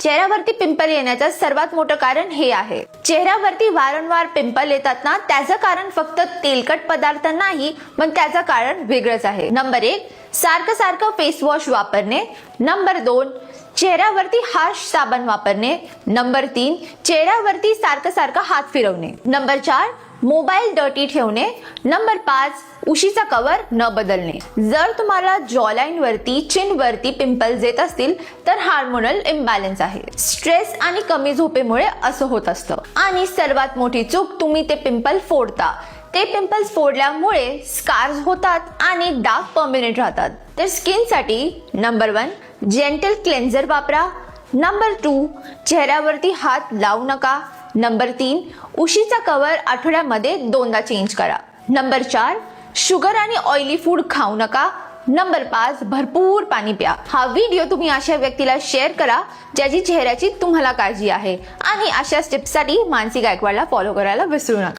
चेहऱ्यावरती पिंपल येण्याचं सर्वात मोठं कारण हे आहे. चेहऱ्यावरती वारंवार पिंपल येतात ना, त्याचं कारण फक्त तेलकट पदार्थ नाही, पण त्याचं कारण वेगळंच आहे. नंबर 1, सारखं फेस वॉश वापरणे. नंबर 2, चेहऱ्यावरती हार्श साबण वापरणे. नंबर 3, चेहऱ्यावरती सारखं हात फिरवणे. नंबर 4, मोबाईल डर्टी ठेवणे. नंबर 5, उशीचा कव्हर न बदलणे. जर तुम्हाला जॉलाइन वरती, चिन वरती पिंपल्स येत असतील तर हार्मोनल इम्बॅलन्स आहे. स्ट्रेस आणि कमी झोपेमुळे असं होत असतं. आणि सर्वात मोठी चूक, तुम्ही ते पिंपल फोडता. ते पिंपल्स फोडल्यामुळे स्कार्स होतात आणि डाग परमनंट राहतात. तर स्किन साठी नंबर 1, जेंटल क्लेन्झर वापरा. नंबर 2, चेहऱ्यावरती हात लावू नका. नंबर 3, उशीचा कव्हर आठवड्यामध्ये 2दा चेंज करा. नंबर 4, शुगर आणि ऑइली फूड खाऊ नका. नंबर 5, भरपूर पाणी प्या. हा व्हिडिओ तुम्ही अशा व्यक्तीला शेअर करा ज्याची चेहऱ्याची तुम्हाला काळजी आहे. आणि अशा टिप्ससाठी मानसी गायकवाडला फॉलो करायला विसरू नका.